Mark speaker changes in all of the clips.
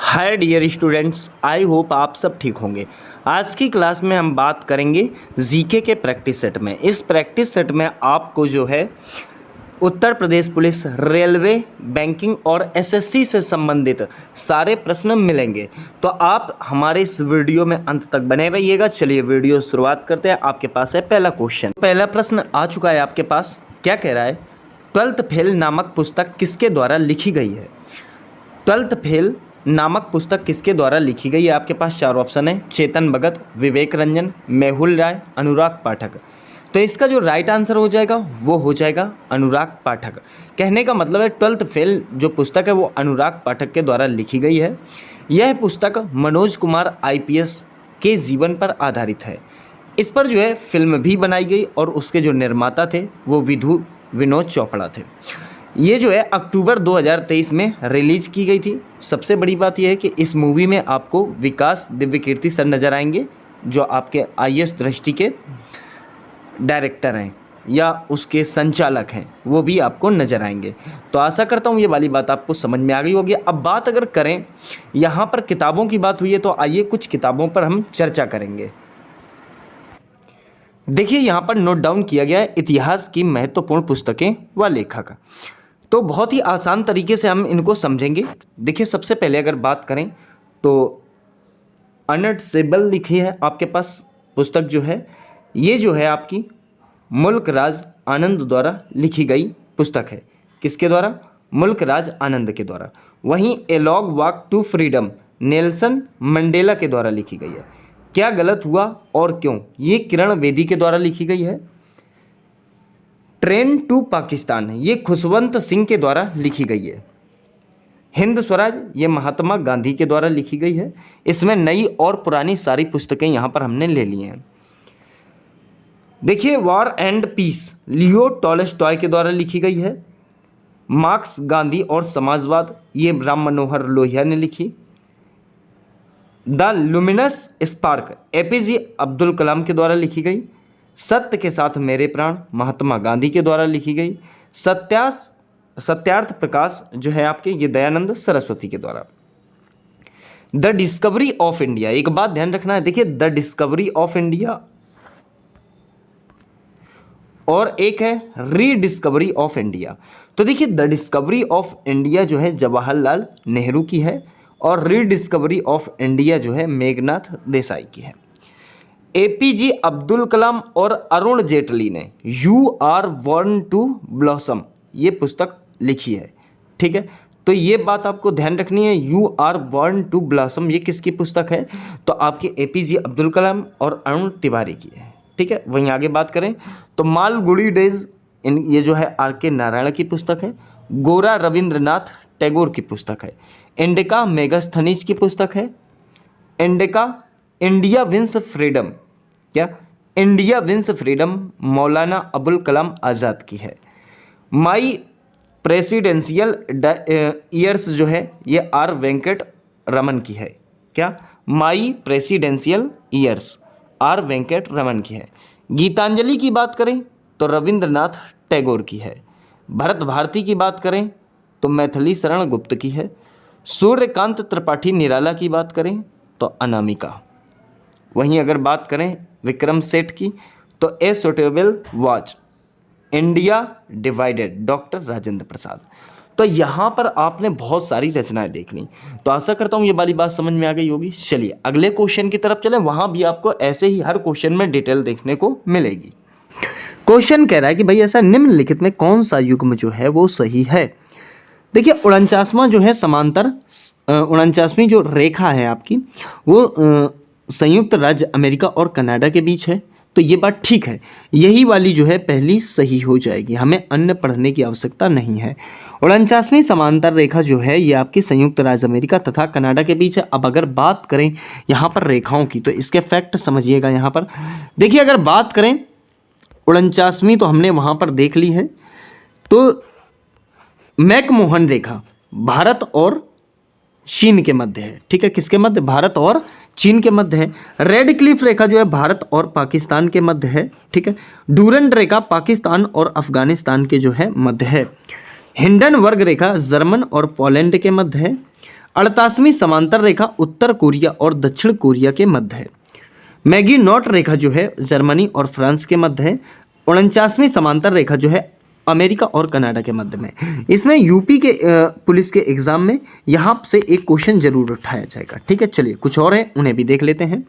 Speaker 1: Hi dear students, I hope आप सब ठीक होंगे। आज की क्लास में हम बात करेंगे जीके के प्रैक्टिस सेट में। इस प्रैक्टिस सेट में आपको जो है Uttar Pradesh police, railway, banking और एसएससी से संबंधित सारे प्रश्न मिलेंगे। तो आप हमारे इस वीडियो में अंत तक बने रहिएगा। चलिए वीडियो शुरुआत करते हैं। आपके पास है पहला क्वेश्चन। पहला प्रश्न आ चुका है आपके पास। क्या कह रहा है? 12th फेल नामक पुस्तक किसके द्वारा लिखी गई है? 12th फेल नामक पुस्तक किसके द्वारा लिखी गई है? आपके पास चार ऑप्शन है: चेतन भगत, विवेक रंजन, मेहुल राय, अनुराग पाठक। तो इसका जो राइट आंसर हो जाएगा वो हो जाएगा अनुराग पाठक। कहने का मतलब है 12th फेल जो पुस्तक है वो अनुराग पाठक के द्वारा लिखी गई है। यह पुस्तक मनोज कुमार आईपीएस के जीवन पर आधारित है। इस पर जो है फिल्म भी बनाई गई और उसके जो निर्माता थे वो विनोद चोपड़ा थे। ये जो है अक्टूबर 2023 में रिलीज की गई थी। सबसे बड़ी बात यह है कि इस मूवी में आपको विकास दिव्यकीर्ति सर नज़र आएंगे, जो आपके आईएएस दृष्टि के डायरेक्टर हैं या उसके संचालक हैं, वो भी आपको नज़र आएंगे। तो आशा करता हूँ ये वाली बात आपको समझ में आ गई होगी। अब बात अगर करें, यहाँ पर किताबों की बात हुई है तो आइए कुछ किताबों पर हम चर्चा करेंगे। देखिए यहाँ पर नोट डाउन किया गया है इतिहास की महत्वपूर्ण पुस्तकें व लेखक। तो बहुत ही आसान तरीके से हम इनको समझेंगे। देखिए सबसे पहले अगर बात करें तो अर्नेस्ट सेबल लिखी है आपके पास पुस्तक जो है, ये जो है आपकी मुल्क राज आनंद द्वारा लिखी गई पुस्तक है। किसके द्वारा? मुल्क राज आनंद के द्वारा। वहीं a long walk to freedom Nelson Mandela के द्वारा लिखी गई है। क्या गलत हुआ और क्यों? ये किरण बेदी के द्वारा लिखी गई है। ट्रेन टू पाकिस्तान ये खुशवंत सिंह के द्वारा लिखी गई है। हिंद स्वराज ये महात्मा गांधी के द्वारा लिखी गई है। इसमें नई और पुरानी सारी पुस्तकें यहाँ पर हमने ले ली हैं। देखिए war and peace Leo Tolstoy के द्वारा लिखी गई है। मार्क्स, गांधी और समाजवाद ये राम मनोहर लोहिया ने लिखी। The luminous spark APJ Abdul Kalam के द्वारा लिखी गई। सत्य के साथ मेरे प्राण महात्मा गांधी के द्वारा लिखी गई। सत्यार्थ प्रकाश जो है आपके, ये दयानंद सरस्वती के द्वारा। द डिस्कवरी ऑफ इंडिया, एक बात ध्यान रखना है, देखिए द डिस्कवरी ऑफ इंडिया और एक है रीडिस्कवरी ऑफ इंडिया। तो देखिए द डिस्कवरी ऑफ इंडिया जो है जवाहरलाल नेहरू की है और रीडिस्कवरी ऑफ इंडिया जो है मेघनाथ देसाई की है। एपीजे अब्दुल कलाम और अरुण जेटली ने you are born to blossom ये पुस्तक लिखी है। ठीक है, तो ये बात आपको ध्यान रखनी है। You are born to blossom ये किसकी पुस्तक है? तो आपके एपीजे अब्दुल कलाम और अरुण तिवारी की है। ठीक है, वहीं आगे बात करें तो मालगुडी डेज ये जो है आर.के. नारायण की पुस्तक है। गोरा रविंद्रनाथ टैगोर की पुस्तक है। इंडिका मेगास्थनीज की पुस्तक है। इंडिया विंस फ्रीडम, क्या India wins freedom Maulana Abul Kalam Azad की है। माई प्रेसिडेंशियल ईयर्स जो है ये आर वेंकट रमन की है। क्या? My presidential years R Venkat Raman की है। गीतांजलि की बात करें तो रविंद्रनाथ टैगोर की है। भरत भारती की बात करें तो मैथिली शरण गुप्त की है। सूर्यकांत त्रिपाठी निराला की बात करें तो अनामिका। वहीं अगर बात करें विक्रम सेठ की तो a suitable watch India divided doctor Rajendra Prasad. तो यहाँ पर आपने बहुत सारी रचनाएं देख ली। तो आशा करता हूँ ये वाली बात समझ में आ गई होगी। चलिए अगले क्वेश्चन की तरफ चलें, वहाँ भी आपको ऐसे ही हर क्वेश्चन में डिटेल देखने को मिलेगी। क्वेश्चन कह रहा है कि भाई ऐसा निम्नलिखित में कौन सा युग्म जो है वो सही है? देखिए 49वां जो है समांतर 49वीं जो रेखा है आपकी वो संयुक्त राज्य अमेरिका और कनाडा के बीच है। तो ये बात ठीक है, यही वाली जो है पहली सही हो जाएगी, हमें अन्य पढ़ने की आवश्यकता नहीं है। 49वीं समांतर रेखा जो है ये आपकी संयुक्त राज्य अमेरिका तथा कनाडा के बीच है। अब अगर बात करें यहाँ पर रेखाओं की तो इसके फैक्ट समझिएगा। यहाँ पर देखिए अगर बात करें 49वीं तो हमने वहाँ पर देख ली है। तो मैकमोहन रेखा भारत और चीन के मध्य है। ठीक है, किसके मध्य? भारत और चीन के मध्य है। रेड क्लिफ रेखा जो है भारत और पाकिस्तान के मध्य है। ठीक है, डूरंड रेखा पाकिस्तान और अफगानिस्तान के जो है मध्य है। हिंडनबर्ग रेखा जर्मन और पोलैंड के मध्य है। 88वीं समांतर रेखा उत्तर कोरिया और दक्षिण कोरिया के मध्य है। मैगीनॉट रेखा जो है जर्मनी और फ्रांस के मध्य है। 49वीं समांतर रेखा जो है अमेरिका और कनाडा के मध्य में। इसमें यूपी के पुलिस के एग्जाम में यहाँ से एक क्वेश्चन जरूर उठाया जाएगा। ठीक है, चलिए कुछ और है उन्हें भी देख लेते हैं।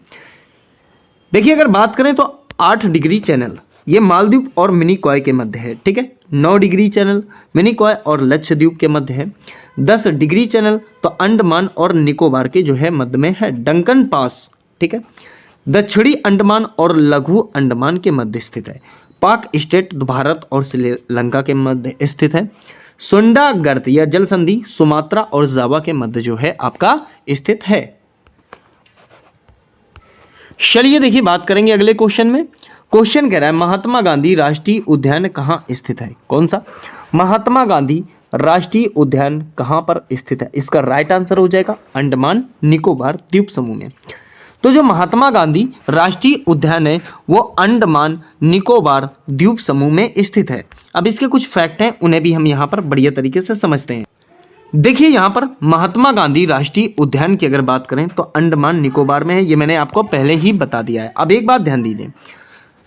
Speaker 1: देखिए अगर बात करें तो 8 डिग्री चैनल ये मालदीव और मिनिकॉय के मध्य है। ठीक है, 9 डिग्री चैनल मिनिकॉय और लक्षद्वीप के मध्य है। 10 डिग्री चैनल तो अंडमान और निकोबार के जो है मध्य में है। डंकन पास, ठीक है, दक्षिणी अंडमान और लघु अंडमान के मध्य स्थित है। पाक स्टेट भारत और श्रीलंका के मध्य स्थित है। सुंडा गर्त या जल संधि सुमात्रा और जावा के मध्य जो है आपका स्थित है। चलिए देखिए बात करेंगे अगले क्वेश्चन में। क्वेश्चन कह रहा है महात्मा गांधी राष्ट्रीय उद्यान कहां स्थित है? कौन सा? महात्मा गांधी राष्ट्रीय उद्यान कहां पर स्थित है? इसका राइट आंसर हो जाएगा अंडमान निकोबार द्वीप समूह में। तो जो महात्मा गांधी राष्ट्रीय उद्यान है वो अंडमान निकोबार द्वीप समूह में स्थित है। अब इसके कुछ फैक्ट हैं उन्हें भी हम यहाँ पर बढ़िया तरीके से समझते हैं। देखिए यहाँ पर महात्मा गांधी राष्ट्रीय उद्यान की अगर बात करें तो अंडमान निकोबार में है, ये मैंने आपको पहले ही बता दिया है। अब एक बात ध्यान दीजिए,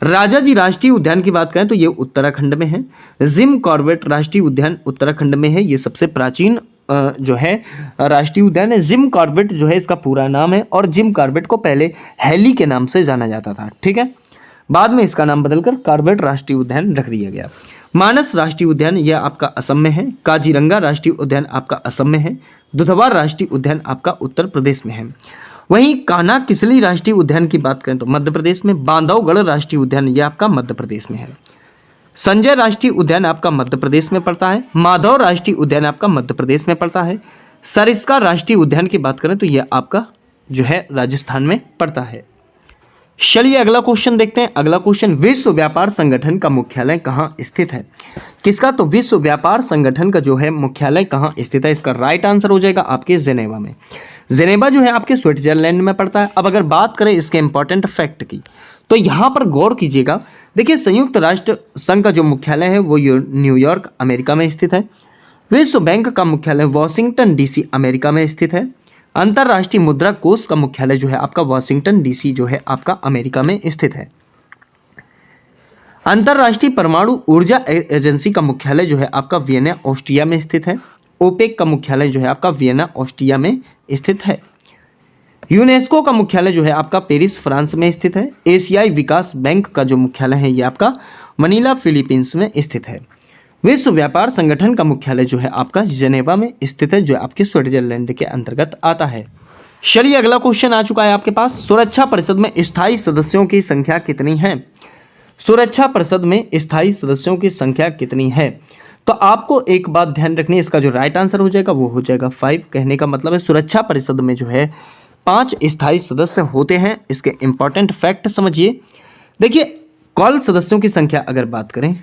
Speaker 1: राजाजी राष्ट्रीय उद्यान की बात करें तो ये उत्तराखंड में है। जिम कॉर्बेट राष्ट्रीय उद्यान उत्तराखंड में है, ये सबसे प्राचीन जो है राष्ट्रीय उद्यान है। जिम कॉर्बेट जो है इसका पूरा नाम है और जिम कॉर्बेट को पहले हेली के नाम से जाना जाता था। ठीक है, बाद में इसका नाम बदलकर कॉर्बेट राष्ट्रीय उद्यान रख दिया गया। मानस राष्ट्रीय उद्यान यह आपका असम में है। काजीरंगा राष्ट्रीय उद्यान आपका असम में है। दुधवा राष्ट्रीय उद्यान आपका उत्तर प्रदेश में है। वहीं कान्हा किसली राष्ट्रीय उद्यान की बात करें तो मध्य प्रदेश में। बांधवगढ़ राष्ट्रीय उद्यान यह आपका मध्य प्रदेश में है। संजय राष्ट्रीय उद्यान आपका मध्य प्रदेश में पड़ता है। माधव राष्ट्रीय उद्यान आपका मध्य प्रदेश में पड़ता है। सरिस्का राष्ट्रीय उद्यान की बात करें तो यह आपका जो है राजस्थान में पड़ता है। चलिए अगला क्वेश्चन देखते हैं। अगला क्वेश्चन, विश्व व्यापार संगठन का मुख्यालय कहाँ स्थित है? किसका? तो विश्व व्यापार संगठन का जो है मुख्यालय कहाँ स्थित है? इसका राइट आंसर हो जाएगा आपके जेनेवा में। जेनेवा जो है आपके स्विट्जरलैंड में पड़ता है। अब अगर बात करें इसके इंपॉर्टेंट फैक्ट की तो यहाँ पर गौर कीजिएगा। देखिए संयुक्त राष्ट्र संघ का जो मुख्यालय है वो न्यूयॉर्क अमेरिका में स्थित है। विश्व बैंक का मुख्यालय वॉशिंगटन डीसी अमेरिका में स्थित है। अंतर्राष्ट्रीय मुद्रा कोष का मुख्यालय जो है आपका वॉशिंगटन डीसी जो है आपका अमेरिका में स्थित है। अंतर्राष्ट्रीय परमाणु ऊर्जा एजेंसी का मुख्यालय जो है आपका वियना ऑस्ट्रिया में स्थित है। ओपेक का मुख्यालय जो है आपका वियना ऑस्ट्रिया में स्थित है। यूनेस्को का मुख्यालय जो है आपका पेरिस फ्रांस में स्थित है। एशियाई विकास बैंक का जो मुख्यालय है ये आपका मनीला फिलीपींस में स्थित है। विश्व व्यापार संगठन का मुख्यालय जो है आपका जेनेवा में स्थित है जो आपके स्विट्जरलैंड के अंतर्गत आता है। चलिए अगला क्वेश्चन आ चुका है आपके पास। सुरक्षा परिषद में स्थायी सदस्यों की संख्या कितनी है? सुरक्षा परिषद में स्थायी सदस्यों की संख्या कितनी है? तो आपको एक बात ध्यान रखनी है, इसका जो राइट आंसर हो जाएगा वो हो जाएगा 5। कहने का मतलब है सुरक्षा परिषद में जो है 5 स्थायी सदस्य होते हैं। इसके इंपॉर्टेंट फैक्ट समझिए। देखिए कॉल सदस्यों की संख्या अगर बात करें,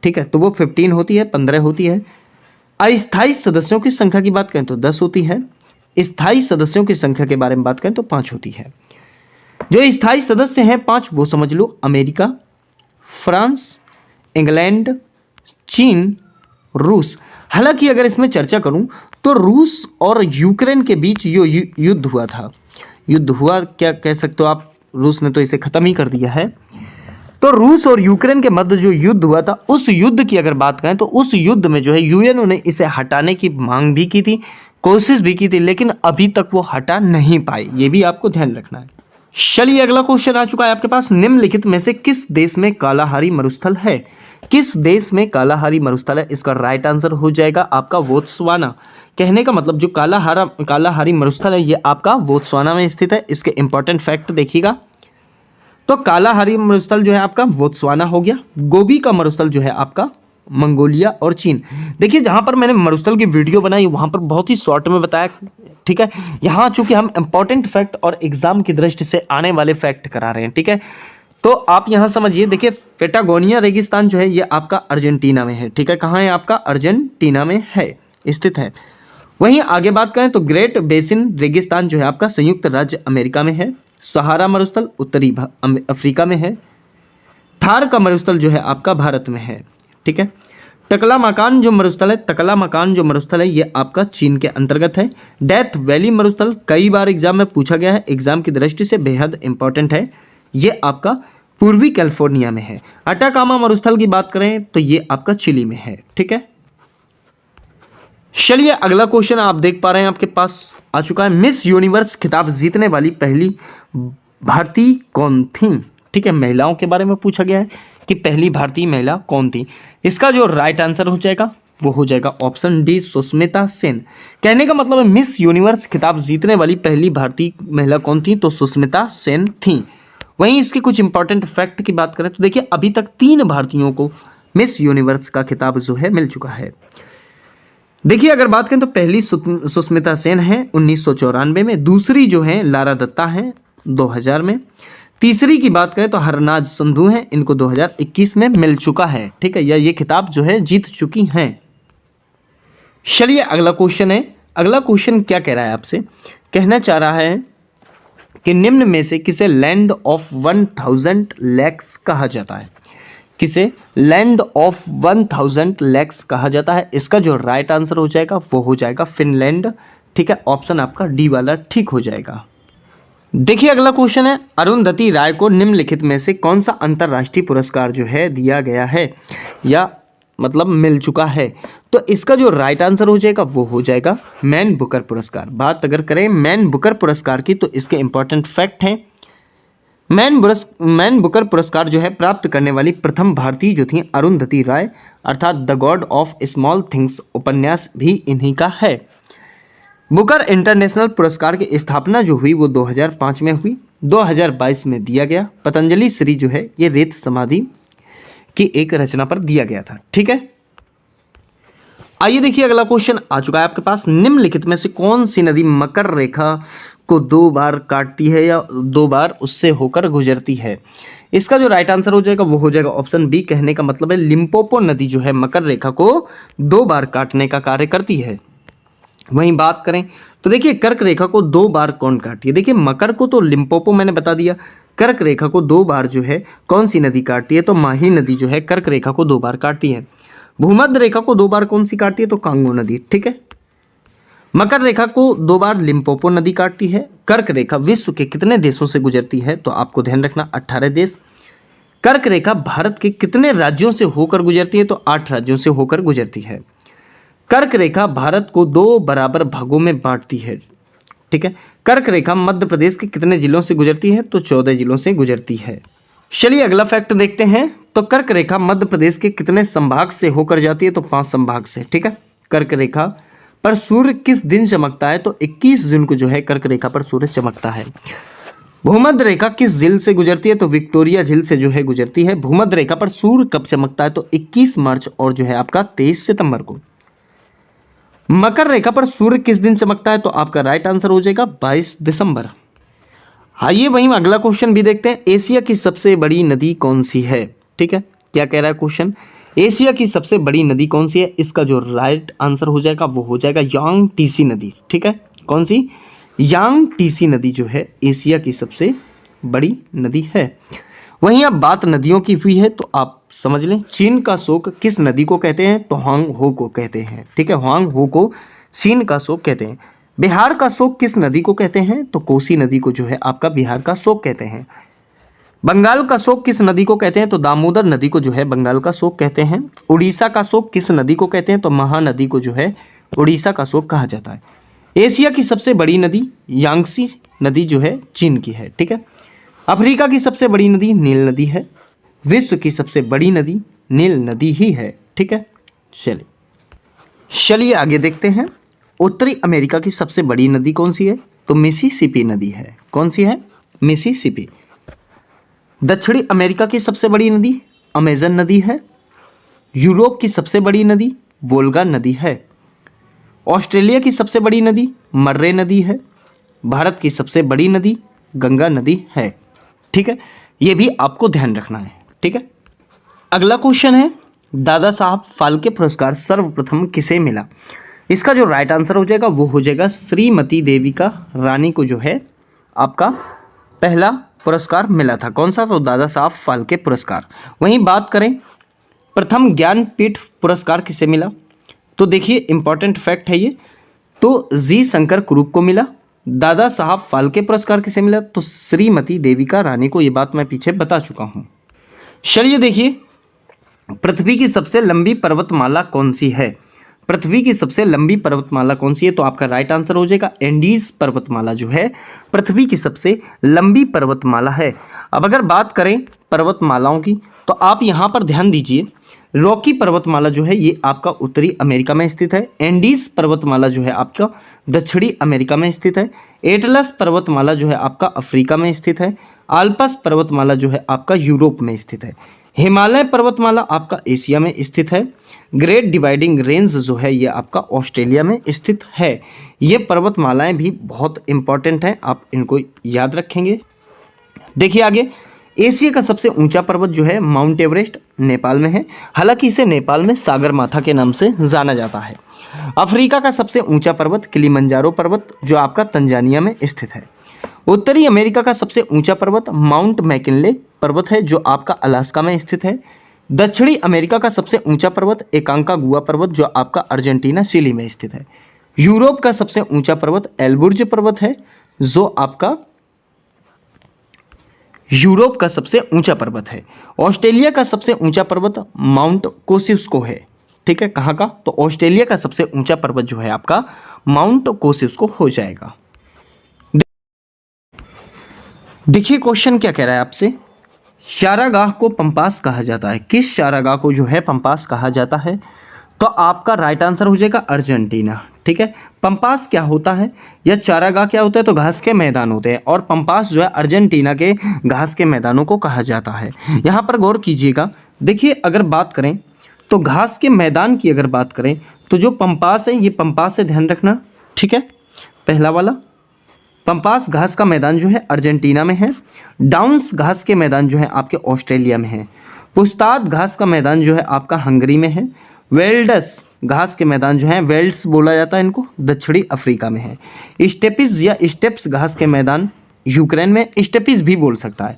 Speaker 1: ठीक है, तो वो 15 होती है, 15 होती है। अस्थायी सदस्यों की संख्या की बात करें तो 10 होती है। स्थायी सदस्यों की संख्या के बारे में बात करें तो 5 होती है। जो स्थायी सदस्य हैं 5 वो समझ लो अमेरिका, फ्रांस, इंग्लैंड, चीन, रूस। हालांकि अगर इसमें चर्चा करूं तो रूस और यूक्रेन के बीच जो युद्ध हुआ था, युद्ध हुआ क्या कह सकते हो आप, रूस ने तो इसे खत्म ही कर दिया है। तो रूस और यूक्रेन के मध्य जो युद्ध हुआ था उस युद्ध की अगर बात करें तो उस युद्ध में जो है यूएनओ ने इसे हटाने की मांग भी की थी, कोशिश भी की थी, लेकिन अभी तक वो हटा नहीं पाए। ये भी आपको ध्यान रखना है। चलिए अगला क्वेश्चन आ चुका है आपके पास। निम्नलिखित में से किस देश में कालाहारी मरुस्थल है? किस देश में कालाहारी मरुस्थल है? इसका राइट आंसर हो जाएगा आपका बोत्सवाना। कहने का मतलब जो कालाहारी मरुस्थल है ये आपका बोत्सवाना में स्थित है। इसके इंपॉर्टेंट फैक्ट देखिएगा। तो कालाहारी मरुस्थल जो है आपका बोत्सवाना हो गया। गोबी का मरुस्थल जो है आपका मंगोलिया और चीन। देखिए जहां पर मैंने मरुस्थल की वीडियो बनाई वहां पर बहुत ही शॉर्ट में बताया, ठीक है। यहाँ चूंकि हम इंपॉर्टेंट फैक्ट और एग्जाम की दृष्टि से आने वाले फैक्ट करा रहे हैं, ठीक है। तो आप यहाँ समझिए। देखिए पेटागोनिया रेगिस्तान जो है ये आपका अर्जेंटीना में है, ठीक है। कहाँ है आपका? अर्जेंटीना में है, स्थित है। वहीं आगे बात करें तो ग्रेट बेसिन रेगिस्तान जो है आपका संयुक्त राज्य अमेरिका में है। सहारा मरुस्थल उत्तरी अफ्रीका में है। थार का मरुस्थल जो है आपका भारत में है, ठीक है। टकलामाकान जो मरुस्थल है ये आपका चीन के अंतर्गत है। डेथ वैली मरुस्थल कई बार एग्जाम में पूछा गया है, एग्जाम की दृष्टि से बेहद इंपॉर्टेंट है, ये आपका पूर्वी कैलिफोर्निया में है। अटाकामा मरुस्थल की बात करें तो ये आपका चिली में है। ठीक है, चलिए अगला क्वेश्चन आप देख पा रहे हैं आपके पास आ चुका है। मिस यूनिवर्स खिताब जीतने वाली पहली भारतीय कौन थी? ठीक है, महिलाओं के बारे में पूछा गया है कि पहली भारतीय महिला कौन थी। इसका जो राइट आंसर हो जाएगा वो हो जाएगा ऑप्शन डी, सुष्मिता सेन। कहने का मतलब है मिस यूनिवर्स खिताब जीतने वाली पहली भारतीय महिला कौन थी? तो सुष्मिता सेन थी। वहीं इसके कुछ इंपॉर्टेंट फैक्ट की बात करें तो देखिए अभी तक 3 भारतीयों को मिस यूनिवर्स का खिताब जो है मिल चुका है। देखिए अगर बात करें तो पहली सुष्मिता सेन है 1994 में, दूसरी जो है लारा दत्ता है 2000 में, तीसरी की बात करें तो हरनाज संधू हैं, इनको 2021 में मिल चुका है। ठीक है, या ये खिताब जो है जीत चुकी हैं। चलिए अगला क्वेश्चन है। अगला क्वेश्चन क्या कह रहा है आपसे? कहना चाह रहा है कि निम्न में से किसे लैंड ऑफ 1000 लेक्स कहा जाता है? किसे लैंड ऑफ 1000 लेक्स कहा जाता है? इसका जो राइट आंसर हो जाएगा वो हो जाएगा फिनलैंड। ठीक है, ऑप्शन आपका डी वाला ठीक हो जाएगा। देखिए अगला क्वेश्चन है, अरुंधति राय को निम्नलिखित में से कौन सा अंतर्राष्ट्रीय पुरस्कार जो है दिया गया है या मतलब मिल चुका है? तो इसका जो राइट आंसर हो जाएगा वो हो जाएगा मैन बुकर पुरस्कार। बात अगर करें मैन बुकर पुरस्कार की तो इसके इंपॉर्टेंट फैक्ट हैं। मैन बुकर पुरस्कार जो है प्राप्त करने वाली प्रथम भारतीय जो थी अरुंधति राय, अर्थात the God of small things उपन्यास भी इन्हीं का है। बुकर इंटरनेशनल पुरस्कार की स्थापना जो हुई वो 2005 में हुई, 2022 में दिया गया। पतंजलि श्री जो है ये रेत समाधि की एक रचना पर दिया गया था। ठीक है, आइए देखिए अगला क्वेश्चन आ चुका है आपके पास। निम्नलिखित में से कौन सी नदी मकर रेखा को 2 बार काटती है या 2 बार उससे होकर गुजरती है? इसका जो राइट आंसर हो जाएगा वो हो जाएगा ऑप्शन बी। कहने का मतलब है लिम्पोपो नदी जो है मकर रेखा को 2 बार काटने का कार्य करती है। वहीं बात करें तो देखिए कर्क रेखा को 2 बार कौन काटती है? देखिए मकर को तो लिम्पोपो मैंने बता दिया, कर्क रेखा को 2 बार जो है कौन सी नदी काटती है? तो माही नदी जो है कर्क रेखा को 2 बार काटती है। भूमध्य रेखा को 2 बार कौन सी काटती है? तो कांगो नदी। ठीक है, मकर रेखा को 2 बार लिम्पोपो नदी काटती है। कर्क रेखा विश्व के कितने देशों से गुजरती है? तो आपको ध्यान रखना 18 देश। कर्क रेखा भारत के कितने राज्यों से होकर गुजरती है? तो 8 राज्यों से होकर गुजरती है। कर्क रेखा भारत को 2 बराबर भागों में बांटती है। ठीक है, कर्क रेखा मध्य प्रदेश के कितने जिलों से गुजरती है? तो 14 जिलों से गुजरती है। चलिए अगला फैक्ट देखते हैं। तो कर्क रेखा मध्य प्रदेश के कितने संभाग से होकर जाती है? तो 5 संभाग से। ठीक है, कर्क रेखा पर सूर्य किस दिन चमकता है? तो 21 जून को जो है कर्क रेखा पर सूर्य चमकता है। भूमध्य रेखा किस झील से गुजरती है? तो विक्टोरिया झील से जो है गुजरती है। भूमध्य रेखा पर सूर्य कब चमकता है? तो 21 मार्च और जो है आपका 23 सितंबर को। मकर रेखा पर सूर्य किस दिन चमकता है? तो आपका राइट आंसर हो जाएगा 22 दिसंबर। आइए वहीं अगला क्वेश्चन भी देखते हैं। एशिया की सबसे बड़ी नदी कौन सी है? ठीक है, क्या कह रहा है क्वेश्चन? एशिया की सबसे बड़ी नदी कौन सी है? इसका जो राइट आंसर हो जाएगा वो हो जाएगा यांग टीसी नदी। ठीक है, कौन सी? यांग टीसी नदी जो है एशिया की सबसे बड़ी नदी है। वहीं अब बात नदियों की हुई है तो आप समझ लें चीन का शोक किस नदी को कहते हैं? तो ह्वांग हो को कहते हैं। ठीक है, ह्वांग हो को चीन का शोक कहते हैं। बिहार का शोक किस नदी को कहते हैं? तो कोसी नदी को जो है आपका बिहार का शोक कहते हैं। बंगाल का शोक किस नदी को कहते हैं? तो दामोदर नदी को जो है बंगाल का शोक कहते हैं। उड़ीसा का शोक किस नदी को कहते हैं? तो महानदी को जो है उड़ीसा का शोक कहा जाता है। एशिया की सबसे बड़ी नदी यांगसी नदी जो है चीन की है। ठीक है, अफ्रीका की सबसे बड़ी नदी नील नदी है। विश्व की सबसे बड़ी नदी नील नदी ही है। ठीक है, चलिए आगे देखते हैं। उत्तरी अमेरिका की सबसे बड़ी नदी कौन सी है? तो मिसिसिपी नदी है। कौन सी है? मिसिसिपी। दक्षिणी अमेरिका की सबसे बड़ी नदी अमेजन नदी है। यूरोप की सबसे बड़ी नदी वोल्गा नदी है। ऑस्ट्रेलिया की सबसे बड़ी नदी मर्रे नदी है। भारत की सबसे बड़ी नदी गंगा नदी है। ठीक है, ये भी आपको ध्यान रखना है। ठीक है, अगला क्वेश्चन है दादा साहब फाल्के पुरस्कार सर्वप्रथम किसे मिला? इसका जो राइट आंसर हो जाएगा वो हो जाएगा श्रीमती देविका रानी को जो है आपका पहला पुरस्कार मिला था। कौन सा? तो दादा साहब फाल्के पुरस्कार। वहीं बात करें प्रथम ज्ञानपीठ पुरस्कार किसे मिला? तो देखिए इंपॉर्टेंट फैक्ट है ये, तो जी शंकर कुरूप को मिला। दादा साहब फाल्के पुरस्कार किसे मिला? तो श्रीमती देविका रानी को। ये बात मैं पीछे बता चुका हूँ। चलिए देखिए, पृथ्वी की सबसे लंबी पर्वतमाला कौन सी है? पृथ्वी की सबसे लंबी पर्वतमाला कौन सी है? तो आपका राइट आंसर हो जाएगा एंडीज पर्वतमाला जो है पृथ्वी की सबसे लंबी पर्वतमाला है। अब अगर बात करें पर्वतमालाओं की, तो आप यहाँ पर ध्यान दीजिए, रॉकी पर्वतमाला जो है ये आपका उत्तरी अमेरिका में स्थित है। एंडीज पर्वतमाला जो है आपका दक्षिणी अमेरिका में स्थित है। एटलस पर्वतमाला जो है आपका अफ्रीका में स्थित है। आल्पस पर्वतमाला जो है आपका यूरोप में स्थित है। हिमालय पर्वतमाला आपका एशिया में स्थित है। ग्रेट डिवाइडिंग रेंज जो है ये आपका ऑस्ट्रेलिया में स्थित है। ये पर्वतमालाएं भी बहुत इंपॉर्टेंट हैं, आप इनको याद रखेंगे। देखिए आगे, एशिया का सबसे ऊंचा पर्वत जो है माउंट एवरेस्ट नेपाल में है। हालांकि इसे नेपाल में सागरमाथा के नाम से जाना जाता है। अफ्रीका का सबसे ऊंचा पर्वत किलिमंजारो पर्वत जो आपका तंजानिया में स्थित है। उत्तरी अमेरिका का सबसे ऊंचा पर्वत माउंट मैकिनले पर्वत है जो आपका अलास्का में स्थित है। दक्षिणी अमेरिका का सबसे ऊंचा पर्वत एकांकागुआ पर्वत जो आपका अर्जेंटीना चिली में स्थित है। यूरोप का सबसे ऊंचा पर्वत एल्बुर्ज पर्वत है जो आपका यूरोप का सबसे ऊंचा पर्वत है। ऑस्ट्रेलिया का सबसे ऊंचा पर्वत माउंट कोसिस्को है। ठीक है, कहाँ का? तो ऑस्ट्रेलिया का सबसे ऊंचा पर्वत जो है आपका माउंट कोसिस्को हो जाएगा। देखिए क्वेश्चन क्या कह रहा है आपसे, चारागाह को पंपास कहा जाता है। किस चारागाह को जो है पंपास कहा जाता है? तो आपका राइट आंसर हो जाएगा अर्जेंटीना। ठीक है, पंपास क्या होता है या चारागाह क्या होता है? तो घास के मैदान होते हैं, और पंपास जो है अर्जेंटीना के घास के मैदानों को कहा जाता है। यहाँ पर गौर कीजिएगा, देखिए अगर बात करें तो घास के मैदान की अगर बात करें तो जो पंपास है, ये पंपास से ध्यान रखना। ठीक है, पहला वाला पंपास घास का मैदान जो है अर्जेंटीना में है। डाउन्स घास के मैदान जो है आपके ऑस्ट्रेलिया में है। पुस्ताद घास का मैदान जो है आपका हंगरी में है। वेल्डस घास के मैदान जो है, वेल्ड्स बोला जाता है इनको, दक्षिणी अफ्रीका में है। स्टेपिस या स्टेप्स घास के मैदान यूक्रेन में, स्टेपिस भी बोल सकता है।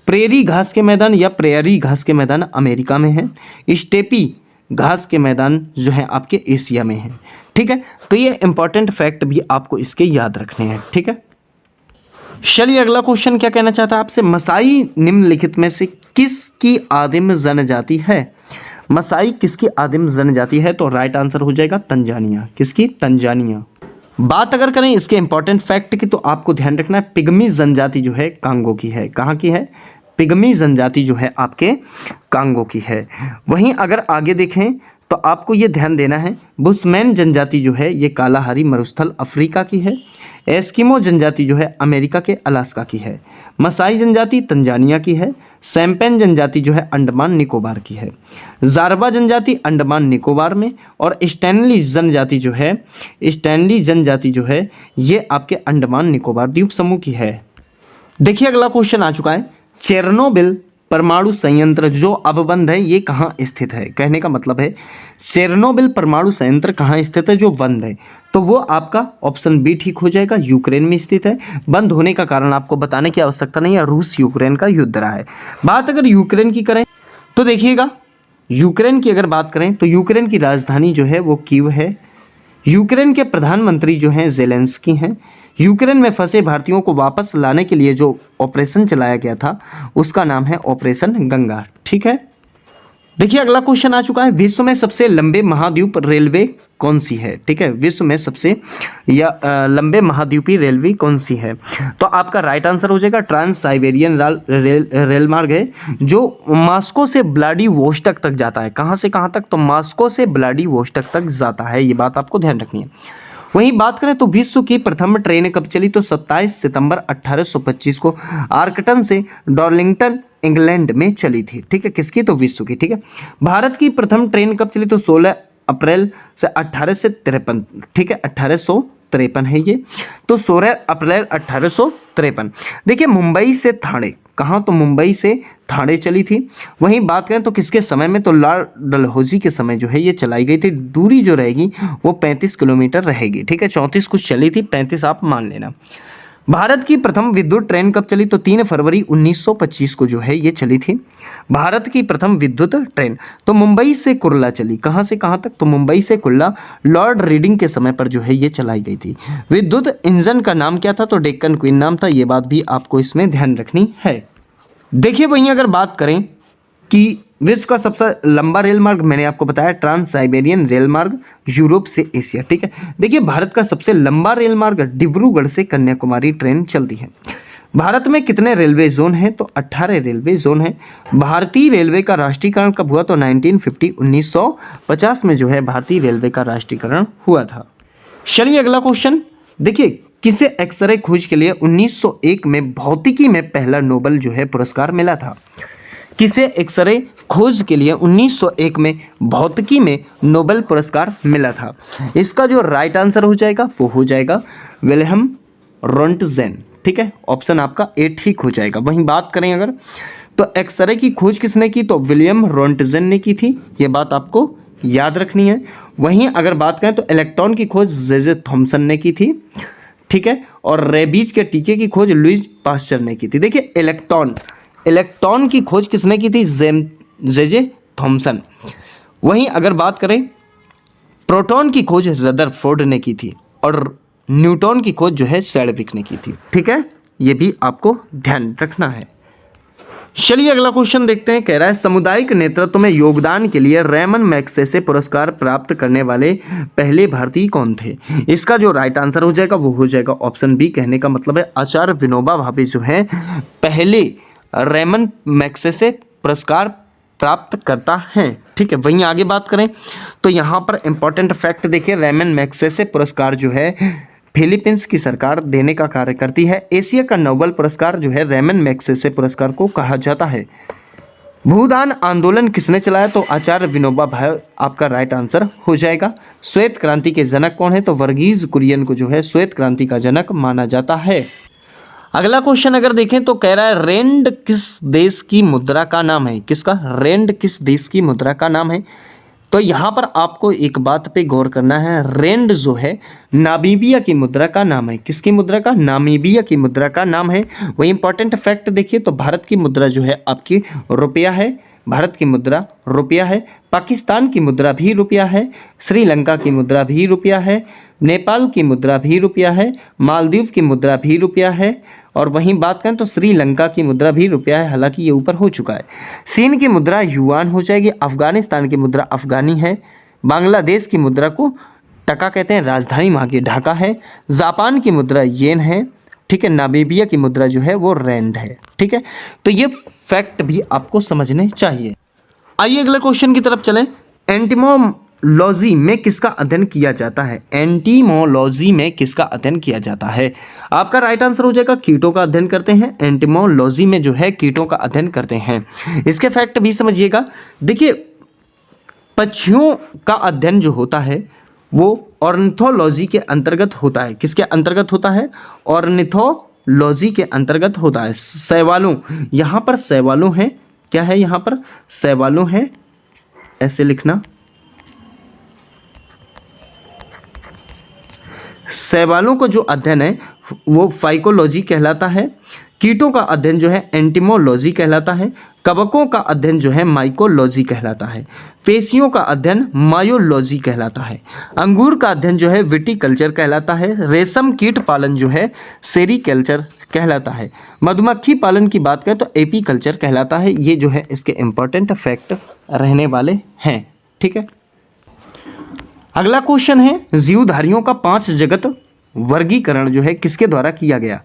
Speaker 1: प्रेरी घास के मैदान या प्रेयरी घास के मैदान अमेरिका में है। स्टेपी घास के मैदान जो है आपके एशिया में है। ठीक है, तो ये इंपॉर्टेंट फैक्ट भी आपको इसके याद रखने हैं। ठीक है, चलिए अगला क्वेश्चन क्या कहना चाहता है आपसे, मसाई निम्नलिखित में से किसकी आदिम जनजाति है? मसाई किसकी आदिम जनजाति है? तो राइट आंसर हो जाएगा तंजानिया। किसकी? तंजानिया। बात अगर करें इसके इंपॉर्टेंट फैक्ट की, तो आपको ध्यान रखना है पिग्मी जनजाति जो है कांगो की है। कहाँ की है? पिग्मी जनजाति जो है आपके कांगो की है। वहीं अगर आगे देखें तो आपको ये ध्यान देना है, बुशमैन जनजाति जो है ये कालाहारी मरुस्थल अफ्रीका की है। एस्किमो जनजाति जो है अमेरिका के अलास्का की है। मसाई जनजाति तंजानिया की है। सैम्पेन जनजाति जो है अंडमान निकोबार की है। जारवा जनजाति अंडमान निकोबार में, और स्टैनली जनजाति जो है ये आपके अंडमान निकोबार द्वीप समूह की है। देखिए अगला क्वेश्चन आ चुका है, चेरनोबिल परमाणु संयंत्र जो अब बंद है ये कहाँ स्थित है? कहने का मतलब है चेरनोबिल परमाणु संयंत्र कहाँ स्थित है जो बंद है? तो वो आपका ऑप्शन बी ठीक हो जाएगा, यूक्रेन में स्थित है। बंद होने का कारण आपको बताने की आवश्यकता नहीं है, रूस यूक्रेन का युद्ध रहा है। बात अगर यूक्रेन की करें तो देखिएगा, यूक्रेन की अगर बात करें तो यूक्रेन की राजधानी जो है वो कीव है। यूक्रेन के प्रधानमंत्री जो हैं जेलेंस्की हैं। यूक्रेन में फंसे भारतीयों को वापस लाने के लिए जो ऑपरेशन चलाया गया था उसका नाम है ऑपरेशन गंगा। ठीक है, देखिए अगला क्वेश्चन आ चुका है, विश्व में सबसे लंबे महाद्वीप रेलवे कौन सी है? ठीक है, विश्व में सबसे लंबे महाद्वीपीय रेलवे कौन सी है? तो आपका राइट आंसर हो जाएगा ट्रांस साइबेरियन रेल मार्ग है जो मॉस्को से व्लादिवोस्टोक तक जाता है। कहाँ से कहाँ तक? तो मॉस्को से व्लादिवोस्टोक तक जाता है, ये बात आपको ध्यान रखनी है। वहीं बात करें तो विश्व की प्रथम ट्रेन कब चली? तो 27 सितंबर 1825 को आर्कटन से डॉर्लिंगटन इंग्लैंड में चली थी। ठीक है, किसकी? तो विश्व की। ठीक है, भारत की प्रथम ट्रेन कब चली? तो 16 अप्रैल से 1853। ठीक है, 1853 है ये, तो 16 अप्रैल 1853। देखिए मुंबई से ठाणे, कहाँ? तो मुंबई से ठाणे चली थी। वहीं बात करें तो किसके समय में? तो लॉर्ड डलहौजी के समय जो है ये चलाई गई थी। दूरी जो रहेगी वो 35 किलोमीटर रहेगी। ठीक है, 34 कुछ चली थी, 35 आप मान लेना। भारत की प्रथम विद्युत ट्रेन कब चली? तो 3 फरवरी 1925 को जो है ये चली थी भारत की प्रथम विद्युत ट्रेन। तो मुंबई से कुर्ला चली। कहाँ से कहाँ तक? तो मुंबई से कुर्ला लॉर्ड रीडिंग के समय पर जो है ये चलाई गई थी। विद्युत इंजन का नाम क्या था? तो डेक्कन क्वीन नाम था। ये बात भी आपको इसमें ध्यान रखनी है। देखिए वहीं अगर बात करें कि विश्व का सबसे लंबा रेल मार्ग, मैंने आपको बताया ट्रांस साइबेरियन रेल मार्ग, यूरोप से एशिया। ठीक है, देखिए भारत का सबसे लंबा रेल मार्ग डिब्रूगढ़ से कन्याकुमारी ट्रेन चलती है। भारत में कितने रेलवे जोन हैं? तो 18 रेलवे जोन हैं। भारतीय रेलवे का राष्ट्रीयकरण कब हुआ? तो 1950 में जो है भारतीय रेलवे का राष्ट्रीयकरण हुआ था। चलिए अगला क्वेश्चन देखिए, किसे एक्सरे खोज के लिए 1901 में भौतिकी में पहला नोबेल जो है पुरस्कार मिला था? किसे एक्सरे खोज के लिए 1901 में भौतिकी में नोबेल पुरस्कार मिला था? इसका जो राइट आंसर हो जाएगा वो हो जाएगा विल्हेम रोंटजेन। ठीक है, ऑप्शन आपका ए ठीक हो जाएगा। वहीं बात करें अगर तो एक्सरे की खोज किसने की? तो विलियम रोंटजेन ने की थी। ये बात आपको याद रखनी है। वहीं अगर बात करें तो इलेक्ट्रॉन की खोज जे थॉमसन ने की थी। ठीक है, और रेबीज के टीके की खोज लुईस पास्चर ने की थी। देखिए इलेक्ट्रॉन की खोज किसने की थी? J Thomson. वहीं अगर बात करें प्रोटॉन की खोज रदरफोर्ड ने की थी और न्यूट्रॉन की खोज जो है सैडविक ने की थी। ठीक है, ये भी आपको ध्यान रखना है। चलिए अगला क्वेश्चन देखते हैं। कह रहा है सामुदायिक नेतृत्व में योगदान के लिए रेमन मैग्सेसे पुरस्कार प्राप्त करने वाले पहले भारतीय कौन थे? इसका जो राइट आंसर हो जाएगा वो हो जाएगा ऑप्शन बी। कहने का मतलब है आचार्य विनोबा भावे जो है पहले रेमन मैग्सेसे पुरस्कार प्राप्त करता है। ठीक है, वहीं आगे बात करें तो यहाँ पर इंपॉर्टेंट फैक्ट देखिए, रेमन मैग्सेसे पुरस्कार जो है फिलीपींस की सरकार देने का कार्य करती है। एशिया का नोबेल पुरस्कार जो है रेमन मैग्सेसे पुरस्कार को कहा जाता है। भूदान आंदोलन किसने चलाया? तो आचार्य विनोबा भावे आपका राइट आंसर हो जाएगा। श्वेत क्रांति के जनक कौन है? तो वर्गीज कुरियन को जो है श्वेत क्रांति का जनक माना जाता है। अगला क्वेश्चन अगर देखें तो कह रहा है रेंड किस देश की मुद्रा का नाम है? किसका? रेंड किस देश की मुद्रा का नाम है? तो यहाँ पर आपको एक बात पे गौर करना है, रेंड जो है नामीबिया की मुद्रा का नाम है। किसकी मुद्रा का? नामीबिया की मुद्रा का नाम है। वही इंपॉर्टेंट फैक्ट देखिए तो भारत की मुद्रा जो है आपकी रुपया है। भारत की मुद्रा रुपया है। पाकिस्तान की मुद्रा भी रुपया है। श्रीलंका की मुद्रा भी रुपया है। नेपाल की मुद्रा भी रुपया है। मालदीव की मुद्रा भी रुपया है। और वहीं बात करें तो श्रीलंका की मुद्रा भी रुपया है, हालांकि ये ऊपर हो चुका है। चीन की मुद्रा युआन हो जाएगी। अफगानिस्तान की मुद्रा अफगानी है। बांग्लादेश की मुद्रा को टका कहते हैं, राजधानी वहाँ की ढाका है। जापान की मुद्रा येन है। ठीक है, नामीबिया की मुद्रा जो है वो रैंड है। ठीक है, तो ये फैक्ट भी आपको समझने चाहिए। आइए अगले क्वेश्चन की तरफ चलें। एंटिमोलॉजी में किसका अध्ययन किया जाता है? एंटिमोलॉजी में किसका अध्ययन किया जाता है? आपका राइट आंसर हो जाएगा कीटों का अध्ययन करते हैं। एंटिमोलॉजी में जो है कीटों का अध्ययन करते हैं। इसके फैक्ट भी समझिएगा। देखिए पक्षियों का अध्ययन जो होता है वो ऑर्निथोलॉजी के अंतर्गत होता है। किसके अंतर्गत होता है? ऑर्निथोलॉजी के अंतर्गत होता है। शैवालों, यहाँ पर शैवालों है। क्या है यहाँ पर? शैवालों है, ऐसे लिखना। शैवालों को जो अध्ययन है वो फाइकोलॉजी कहलाता है। कीटों का अध्ययन जो है एंटिमोलॉजी कहलाता है। कवकों का अध्ययन जो है माइकोलॉजी कहलाता है। पेशियों का अध्ययन मायोलॉजी कहलाता है। अंगूर का अध्ययन जो है विटीकल्चर कहलाता है। रेशम कीट पालन जो है सेरीकल्चर कहलाता है। मधुमक्खी पालन की बात करें तो एपीकल्चर कहलाता है। ये जो है इसके इंपॉर्टेंट फैक्ट रहने वाले हैं। ठीक है, अगला क्वेश्चन है जीवधारियों का 5 जगत वर्गीकरण जो है किसके द्वारा किया गया?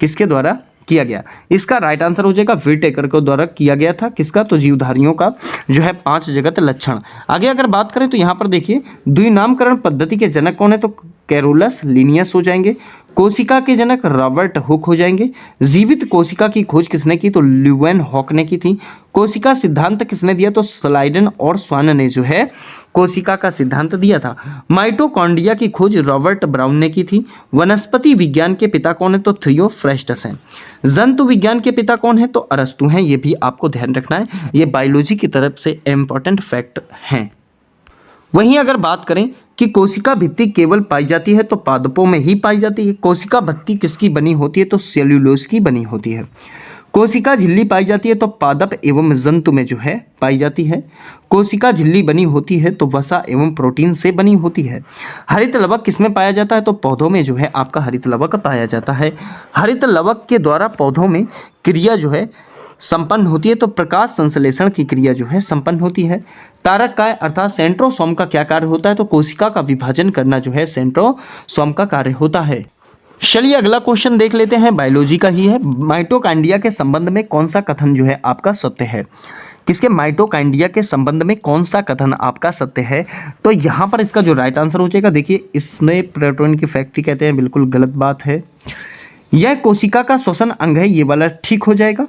Speaker 1: किसके द्वारा किया गया? इसका राइट आंसर हो जाएगा विटेकर के द्वारा किया गया था। किसका? तो जीवधारियों का जो है 5 जगत लक्षण। आगे अगर बात करें तो यहाँ पर देखिए द्विनामकरण पद्धति के जनक कौन है? तो कैरोलस लिनियस हो जाएंगे। कोशिका के जनक रॉबर्ट हुक हो जाएंगे। जीवित कोशिका की खोज किसने की? तो ल्यूवेन हॉक ने की थी। कोशिका सिद्धांत किसने दिया? तो स्लाइडन और स्वान ने जो है कोशिका का सिद्धांत दिया था। माइटोकॉन्ड्रिया की खोज रॉबर्ट ब्राउन ने की थी। वनस्पति विज्ञान के पिता कौन है? तो थियोफ्रेस्टस हैं। जंतु विज्ञान के पिता कौन है? तो अरस्तु हैं। ये भी आपको ध्यान रखना है, ये बायोलॉजी की तरफ से इंपॉर्टेंट फैक्ट हैं। वहीं अगर बात करें कि कोशिका भित्ति केवल पाई जाती है तो पादपों में ही पाई जाती है। कोशिका भित्ति किसकी बनी होती है तो सेल्यूलोज की बनी होती है। कोशिका झिल्ली पाई जाती है तो पादप एवं जंतु में जो है पाई जाती है। कोशिका झिल्ली बनी होती है तो वसा एवं प्रोटीन से बनी होती है। हरित लवक किसमें पाया जाता है तो पौधों में जो है आपका हरित लवक पाया जाता है। हरित लवक के द्वारा पौधों में क्रिया जो है संपन्न होती है तो प्रकाश संश्लेषण की क्रिया जो है संपन्न होती है। तारक काय अर्थात सेंट्रोसोम का क्या कार्य होता है तो कोशिका का विभाजन करना जो है सेंट्रोसोम का कार्य होता है। चलिए अगला क्वेश्चन देख लेते हैं, बायोलॉजी का ही है। माइटोकांड्रिया के संबंध में कौन सा कथन जो है आपका सत्य है? किसके माइटोकांड्रिया के संबंध में कौन सा कथन आपका सत्य है? तो यहाँ पर इसका जो राइट आंसर हो जाएगा, देखिए इसमें प्रोटॉन की फैक्ट्री कहते हैं, बिल्कुल गलत बात है। यह कोशिका का श्वसन अंग है, ये वाला ठीक हो जाएगा।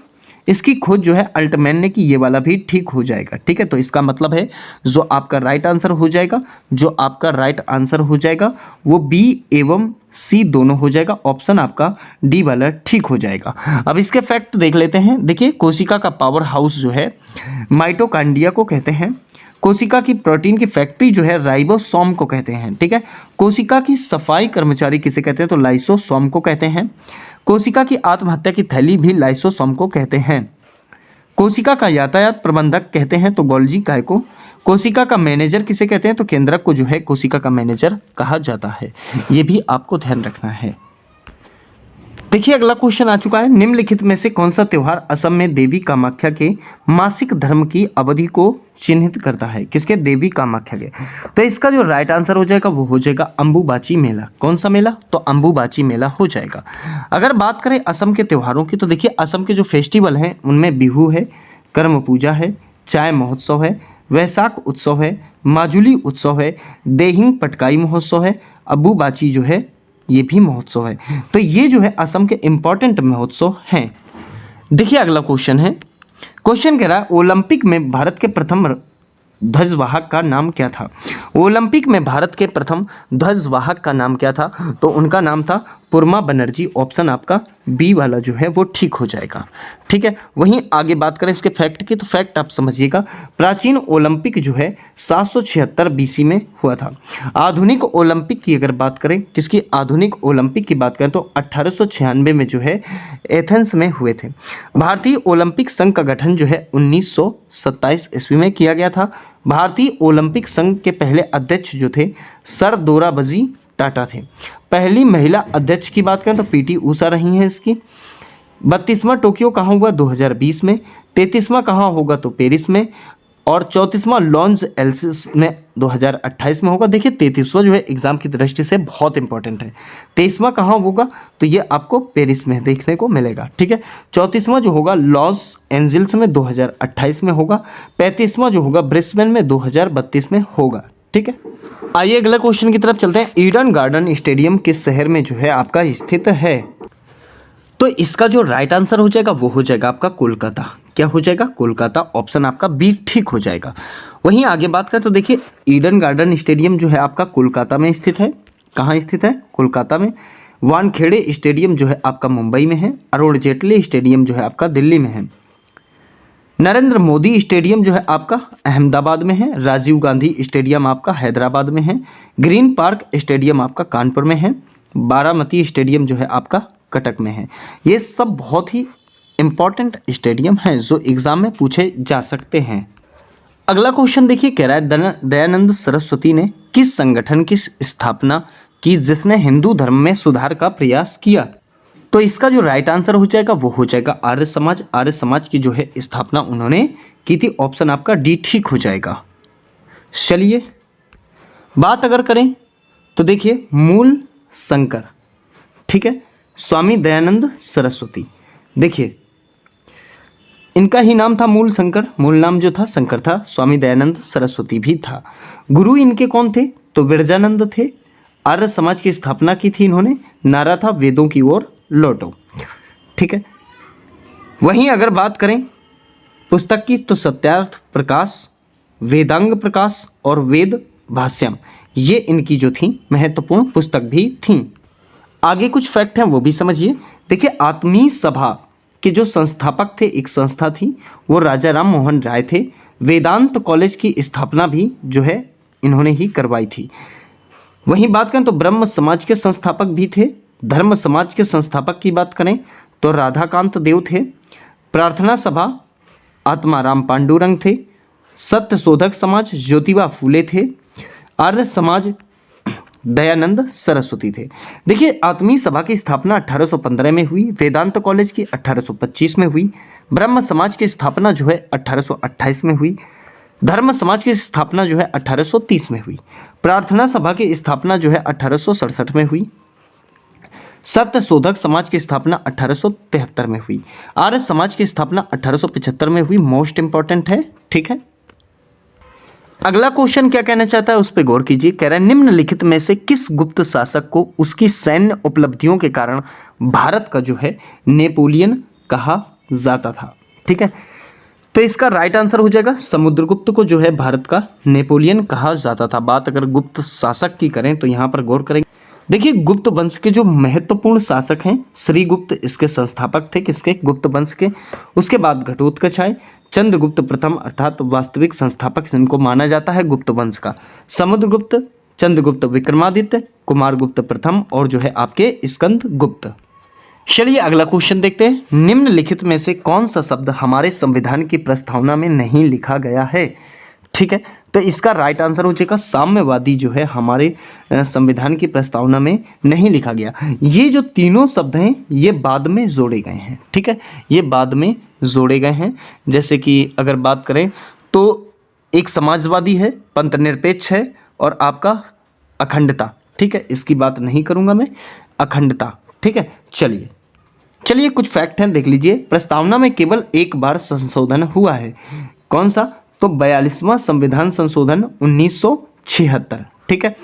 Speaker 1: इसकी खोज जो है अल्टमैन ने की, ये वाला भी ठीक हो जाएगा। ठीक है, तो इसका मतलब है जो आपका राइट आंसर हो जाएगा, जो आपका राइट आंसर हो जाएगा वो बी एवं सी दोनों हो जाएगा। ऑप्शन आपका डी वाला ठीक हो जाएगा। अब इसके फैक्ट देख लेते हैं। देखिए कोशिका का पावर हाउस जो है माइटोकांड्रिया को कहते हैं। कोशिका की प्रोटीन की फैक्ट्री जो है राइबोसोम को कहते हैं। ठीक है, कोशिका की सफाई कर्मचारी किसे कहते हैं तो लाइसोसोम को कहते हैं। कोशिका की आत्महत्या की थैली भी लाइसोसोम को कहते हैं। कोशिका का यातायात प्रबंधक कहते हैं तो गोल्जी काय को। कोशिका का मैनेजर किसे कहते हैं तो केंद्रक को जो है कोशिका का मैनेजर कहा जाता है। ये भी आपको ध्यान रखना है। देखिए अगला क्वेश्चन आ चुका है, निम्नलिखित में से कौन सा त्योहार असम में देवी कामाख्या के मासिक धर्म की अवधि को चिन्हित करता है? किसके? देवी कामाख्या के। तो इसका जो राइट आंसर हो जाएगा वो हो जाएगा अंबुबाची मेला। कौन सा मेला? तो अंबुबाची मेला हो जाएगा। अगर बात करें असम के त्योहारों की तो देखिए असम के जो फेस्टिवल हैं उनमें बिहू है, कर्म पूजा है, चाय महोत्सव है, वैशाख उत्सव है, माजुली उत्सव है, देहिंग पटकाई महोत्सव है, अंबुबाची जो है ये भी महोत्सव है। तो ये जो है असम के इंपॉर्टेंट महोत्सव हैं। देखिए अगला क्वेश्चन है, क्वेश्चन कह रहा है ओलंपिक में भारत के प्रथम ध्वजवाहक का नाम क्या था? ओलंपिक में भारत के प्रथम ध्वजवाहक का नाम क्या था? तो उनका नाम था पुरमा बनर्जी। ऑप्शन आपका बी वाला जो है वो ठीक हो जाएगा। ठीक है, वहीं आगे बात करें इसके फैक्ट की तो फैक्ट आप समझिएगा, प्राचीन ओलंपिक जो है 776 बीसी में हुआ था। आधुनिक ओलंपिक की अगर बात करें, किसकी? आधुनिक ओलंपिक की बात करें तो 1896 में जो है एथेंस में हुए थे। भारतीय ओलंपिक संघ का गठन जो है 1927 ईस्वी में किया गया था। भारतीय ओलंपिक संघ के पहले अध्यक्ष जो थे सर दोराबजी टाटा थे। पहली महिला अध्यक्ष की बात करें तो पीटी उषा रही हैं इसकी। 32वां टोक्यो कहाँ हुआ? 2020 में। 33वां कहाँ होगा? तो पेरिस में। और 34वां लॉस एंजल्स में 2028 में होगा। देखिए 33वां जो है एग्जाम की दृष्टि से बहुत इंपॉर्टेंट है। 23वां कहाँ होगा? तो ये आपको पेरिस में देखने को मिलेगा। ठीक है, 34वां जो होगा लॉस एंजल्स में 2028 में होगा। 35वां जो होगा ब्रिस्बेन में 2032 में होगा। ठीक है, आइए अगला क्वेश्चन की तरफ चलते हैं। ईडन गार्डन स्टेडियम किस शहर में जो है आपका स्थित है? तो इसका जो राइट आंसर हो जाएगा वो हो जाएगा आपका कोलकाता। क्या हो जाएगा? कोलकाता। ऑप्शन आपका बी ठीक हो जाएगा। वहीं आगे बात करें तो देखिए ईडन गार्डन स्टेडियम जो है आपका कोलकाता में स्थित है। कहाँ स्थित है? कोलकाता में। वानखेड़े स्टेडियम जो है आपका मुंबई में है। अरुण जेटली स्टेडियम जो है आपका दिल्ली में है। नरेंद्र मोदी स्टेडियम जो है आपका अहमदाबाद में है। राजीव गांधी स्टेडियम आपका हैदराबाद में है। ग्रीन पार्क स्टेडियम आपका कानपुर में है। बारामती स्टेडियम जो है आपका कटक में है। ये सब बहुत ही इंपॉर्टेंट स्टेडियम हैं जो एग्जाम में पूछे जा सकते हैं। अगला क्वेश्चन देखिए कह रहा है दयानंद सरस्वती ने किस संगठन की स्थापना की जिसने हिंदू धर्म में सुधार का प्रयास किया? तो इसका जो राइट आंसर हो जाएगा वो हो जाएगा आर्य समाज। आर्य समाज की जो है स्थापना उन्होंने की थी। ऑप्शन आपका डी ठीक हो जाएगा। चलिए बात अगर करें तो देखिए मूल शंकर, ठीक है, स्वामी दयानंद सरस्वती। देखिए इनका ही नाम था मूल शंकर। मूल नाम जो था शंकर था। स्वामी दयानंद सरस्वती भी था। गुरु इनके कौन थे? तो विरजानंद थे। आर्य समाज की स्थापना की थी इन्होंने। नारा था वेदों की ओर लौटो। ठीक है, वहीं अगर बात करें पुस्तक की तो सत्यार्थ प्रकाश, वेदांग प्रकाश और वेद भाष्यम, ये इनकी जो थी महत्वपूर्ण पुस्तक भी थी। आगे कुछ फैक्ट हैं वो भी समझिए। देखिए आत्मीय सभा के जो संस्थापक थे, एक संस्था थी, वो राजा राम मोहन राय थे। वेदांत कॉलेज की स्थापना भी जो है इन्होंने ही करवाई थी। वहीं बात करें तो ब्रह्म समाज के संस्थापक भी थे। धर्म समाज के संस्थापक की बात करें तो राधाकांत देव थे। प्रार्थना सभा आत्माराम पांडुरंग थे। सत्य शोधक समाज ज्योतिबा फूले थे। आर्य समाज दयानंद सरस्वती थे। देखिए, आत्मीय सभा की स्थापना 1815 में हुई। वेदांत कॉलेज की 1825 में हुई। ब्रह्म समाज की स्थापना जो है 1828 में हुई। धर्म समाज की स्थापना जो है 1830 में हुई। प्रार्थना सभा की स्थापना जो है 1867 में हुई। सत्य शोधक समाज की स्थापना 1873 में हुई। आर्य समाज की स्थापना 1875 में हुई। मोस्ट इंपॉर्टेंट है, ठीक है। अगला क्वेश्चन क्या कहना चाहता है उस पर गौर कीजिए। कह रहा है निम्नलिखित में से किस गुप्त शासक को उसकी सैन्य उपलब्धियों के कारण भारत का जो है नेपोलियन कहा जाता था, ठीक है। तो इसका राइट आंसर हो जाएगा समुद्रगुप्त को जो है भारत का नेपोलियन कहा जाता था। बात अगर गुप्त शासक की करें तो यहाँ पर गौर करेंगे। देखिए, गुप्त वंश के जो महत्वपूर्ण शासक हैं, श्रीगुप्त इसके संस्थापक थे, किसके? गुप्त वंश के। उसके बाद घटोत्कच आए। चंद्रगुप्त प्रथम अर्थात वास्तविक संस्थापक जिनको माना जाता है गुप्त वंश का, समुद्रगुप्त, चंद्रगुप्त विक्रमादित्य, कुमारगुप्त प्रथम और जो है आपके स्कंद गुप्त। चलिए अगला क्वेश्चन देखते हैं। निम्नलिखित में से कौन सा शब्द हमारे संविधान की प्रस्तावना में नहीं लिखा गया है, ठीक है। तो इसका राइट आंसर हो जाएगा साम्यवादी जो है हमारे संविधान की प्रस्तावना में नहीं लिखा गया। ये जो तीनों शब्द हैं ये बाद में जोड़े गए हैं, ठीक है, ये बाद में जोड़े गए हैं। जैसे कि अगर बात करें तो एक समाजवादी है, पंथनिरपेक्ष है और आपका अखंडता, ठीक है, इसकी बात नहीं करूँगा मैं, अखंडता, ठीक है। चलिए कुछ फैक्ट हैं, देख लीजिए। प्रस्तावना में केवल एक बार संशोधन हुआ है। कौन सा? तो 42वां संविधान संशोधन 1976, ठीक है।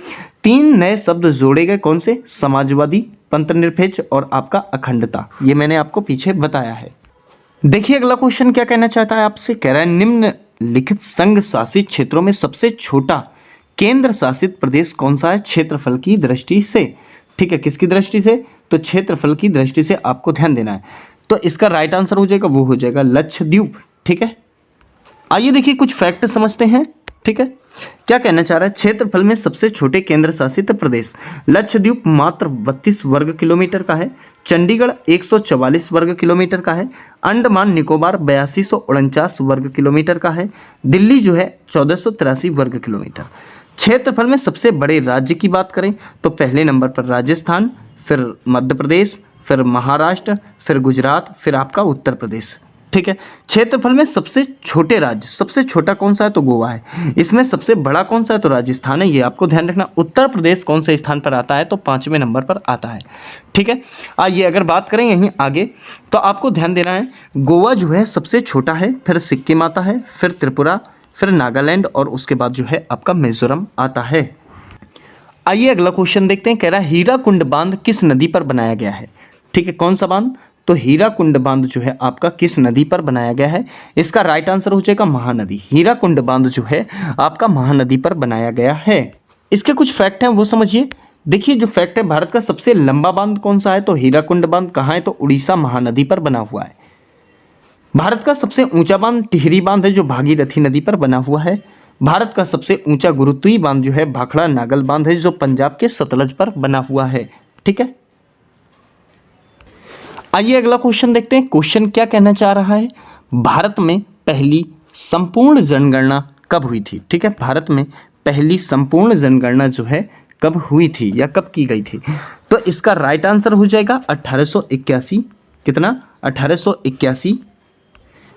Speaker 1: 3 नए शब्द जोड़े गए, कौन से? समाजवादी, पंथनिरपेक्ष और आपका अखंडता। ये मैंने आपको पीछे बताया है। देखिए अगला क्वेश्चन क्या कहना चाहता है आपसे। कह रहा है निम्नलिखित संघ शासित क्षेत्रों में सबसे छोटा केंद्र शासित प्रदेश कौन सा है क्षेत्रफल की दृष्टि से, ठीक है। किसकी दृष्टि से? तो क्षेत्रफल की दृष्टि से आपको ध्यान देना है। तो इसका राइट आंसर हो जाएगा, वो हो जाएगा लक्षद्वीप, ठीक है। आइए देखिए कुछ फैक्ट समझते हैं, ठीक है। क्या कहना चाह रहा है? क्षेत्रफल में सबसे छोटे केंद्र शासित प्रदेश लक्षद्वीप मात्र 32 वर्ग किलोमीटर का है। चंडीगढ़ 144 वर्ग किलोमीटर का है। अंडमान निकोबार 8249 वर्ग किलोमीटर का है। दिल्ली जो है 1483 वर्ग किलोमीटर। क्षेत्रफल में सबसे बड़े राज्य की बात करें तो पहले नंबर पर राजस्थान, फिर मध्य प्रदेश, फिर महाराष्ट्र, फिर गुजरात, फिर आपका उत्तर प्रदेश, ठीक है। क्षेत्रफल में सबसे छोटे राज्य, सबसे छोटा कौन सा है? तो गोवा है। इसमें सबसे बड़ा कौन सा है? तो राजस्थान है। ये आपको ध्यान रखना। उत्तर प्रदेश कौन से स्थान पर आता है? तो 5वें नंबर पर आता है, ठीक है। आइए अगर बात करें यहीं आगे तो आपको ध्यान देना है, गोवा जो है सबसे छोटा है, फिर सिक्किम आता है, फिर त्रिपुरा, फिर नागालैंड और उसके बाद जो है आपका मिजोरम आता है। आइए अगला क्वेश्चन देखते हैं। कह रहा है हीराकुंड बांध किस नदी पर बनाया गया है, ठीक है। कौन सा बांध? तो हीराकुंड बांध जो है आपका किस नदी पर बनाया गया है? इसका राइट आंसर हो जाएगा महानदी। हीराकुंड बांध जो है आपका महानदी पर बनाया गया है। इसके कुछ फैक्ट हैं वो समझिए। देखिए जो फैक्ट है, भारत का सबसे लंबा बांध कौन सा है? तो हीराकुंड बांध। कहाँ है? तो उड़ीसा महानदी पर बना हुआ है। भारत का सबसे ऊंचा बांध टिहरी बांध है जो भागीरथी नदी पर बना हुआ है। भारत का सबसे ऊंचा गुरुत्वीय बांध जो है भाखड़ा नागल बांध है जो पंजाब के सतलज पर बना हुआ है, ठीक है। आइए अगला क्वेश्चन देखते हैं। क्वेश्चन क्या कहना चाह रहा है? भारत में पहली संपूर्ण जनगणना कब हुई थी, ठीक है। भारत में पहली संपूर्ण जनगणना जो है कब हुई थी या कब की गई थी? तो इसका राइट आंसर हो जाएगा 1881। कितना? 1881।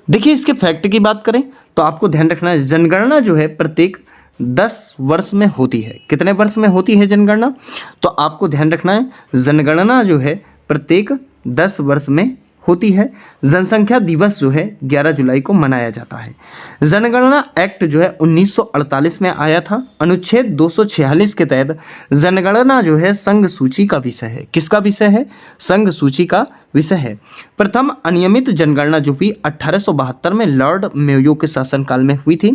Speaker 1: देखिए इसके फैक्ट की बात करें तो आपको ध्यान रखना है, जनगणना जो है प्रत्येक 10 वर्ष में होती है। कितने वर्ष में होती है जनगणना? तो आपको ध्यान रखना है, जनगणना जो है प्रत्येक 10 वर्ष में होती है। जनसंख्या दिवस जो है 11 जुलाई को मनाया जाता है। जनगणना एक्ट जो है 1948 में आया था। अनुच्छेद 246 के तहत जनगणना जो है संघ सूची का विषय है। किसका विषय है? संघ सूची का विषय है। प्रथम अनियमित जनगणना जो हुई 1872 में लॉर्ड मेयो के शासनकाल में हुई थी।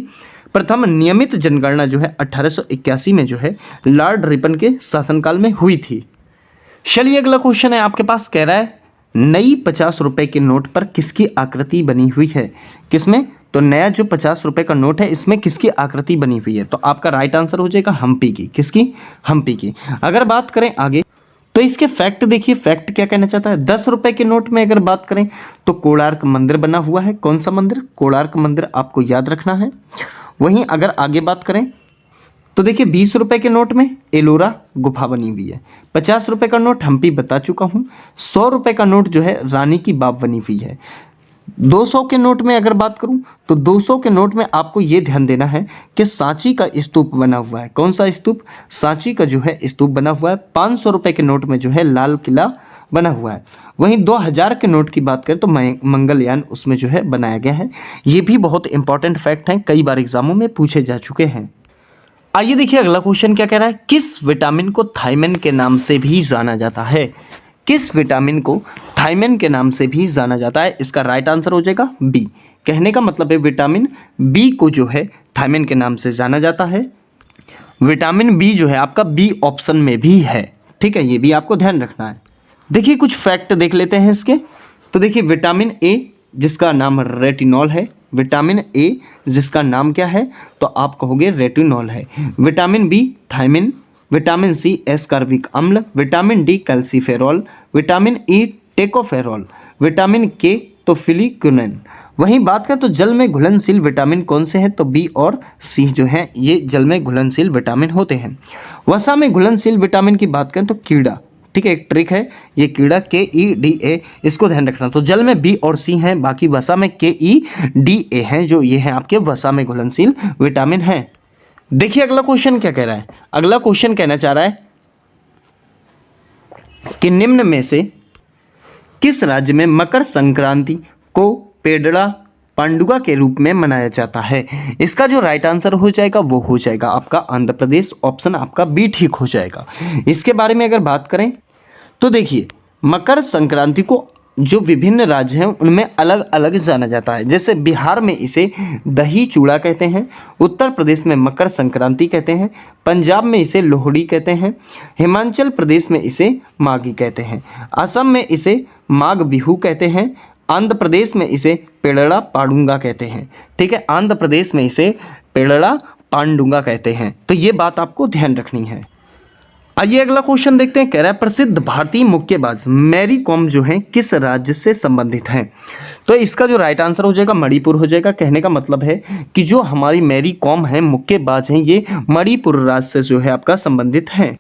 Speaker 1: प्रथम नियमित जनगणना जो है 1881 में जो है लॉर्ड रिपन के शासनकाल में हुई थी। चलिए अगला क्वेश्चन है आपके पास। कह रहा है नई 50 रुपए के नोट पर किसकी आकृति बनी हुई है? किसमें? तो नया जो 50 रुपए का नोट है इसमें किसकी आकृति बनी हुई है? तो आपका राइट आंसर हो जाएगा हम्पी की। किसकी? हम्पी की। अगर बात करें आगे तो इसके फैक्ट देखिए, फैक्ट क्या कहना चाहता है। 10 रुपए के नोट में अगर बात करें तो कोणार्क मंदिर बना हुआ है। कौन सा मंदिर? कोणार्क मंदिर, आपको याद रखना है। वहीं अगर आगे बात करें तो देखिए 20 रुपए के नोट में एलोरा गुफा बनी हुई है। 50 रुपए का नोट हम्पी बता चुका हूं। 100 रुपए का नोट जो है रानी की बाव बनी हुई है। 200 के नोट में अगर बात करूं तो 200 के नोट में आपको ये ध्यान देना है कि सांची का स्तूप बना हुआ है। कौन सा स्तूप? सांची का जो है स्तूप बना हुआ है। 500 रुपए के नोट में जो है लाल किला बना हुआ है। वहीं 2000 के नोट की बात करें तो मंगलयान उसमें जो है बनाया गया है। ये भी बहुत इंपॉर्टेंट फैक्ट हैं, कई बार एग्जामों में पूछे जा चुके हैं। आइए देखिए अगला क्वेश्चन क्या कह रहा है। किस विटामिन को थायमिन के नाम से भी जाना जाता है? किस विटामिन को थायमिन के नाम से भी जाना जाता है? इसका राइट आंसर हो जाएगा बी। कहने का मतलब है विटामिन बी को जो है थायमिन के नाम से जाना जाता है। विटामिन बी जो है आपका बी ऑप्शन में भी है, ठीक है, ये भी आपको ध्यान रखना है। देखिए कुछ फैक्ट देख लेते हैं इसके। तो देखिए विटामिन ए जिसका नाम रेटिनॉल है, विटामिन ए जिसका नाम क्या है तो आप कहोगे रेटिनॉल है। Vitamin B thiamine, vitamin C ascorbic अम्ल, vitamin D calciferol, vitamin E tocopherol, vitamin K तो फिलिक्विनन। वहीं बात करें तो जल में घुलनशील विटामिन कौन से हैं? तो बी और सी जो हैं ये जल में घुलनशील विटामिन होते हैं। वसा में घुलनशील विटामिन की बात करें तो कीड़ा, ठीक है, एक ट्रिक है ये कीड़ा KEDA, इसको ध्यान रखना। तो जल में बी और सी हैं, बाकी वसा में KEDA हैं, जो ये हैं आपके वसा में घुलनशील विटामिन हैं। देखिए अगला क्वेश्चन क्या कह रहा है। अगला क्वेश्चन कहना चाह रहा है कि निम्न में से किस राज्य में मकर संक्रांति को पेड़ड़ा पांडुगा के रूप में मनाया जाता है? इसका जो राइट आंसर हो जाएगा वो हो जाएगा आपका आंध्र प्रदेश। ऑप्शन आपका बी ठीक हो जाएगा। इसके बारे में अगर बात करें तो देखिए मकर संक्रांति को जो विभिन्न राज्य हैं उनमें अलग अलग जाना जाता है। जैसे बिहार में इसे दही चूड़ा कहते हैं, उत्तर प्रदेश में मकर संक्रांति कहते हैं, पंजाब में इसे लोहड़ी कहते हैं, हिमाचल प्रदेश में इसे माघी कहते हैं, असम में इसे माघ बिहू कहते हैं, आंध्र प्रदेश में इसे पेड़ड़ा पांडुगा कहते हैं। ठीक है, आंध्र प्रदेश में इसे पेड़ड़ा पांडुगा कहते हैं। तो ये बात आपको ध्यान रखनी है। आइए अगला क्वेश्चन देखते हैं। कह रहा है प्रसिद्ध भारतीय मुक्केबाज मैरी कॉम जो है किस राज्य से संबंधित हैं? तो इसका जो राइट आंसर हो जाएगा मणिपुर हो जाएगा। कहने का मतलब है कि जो हमारी मैरी कॉम है मुक्केबाज हैं ये मणिपुर राज्य से जो है आपका संबंधित हैं।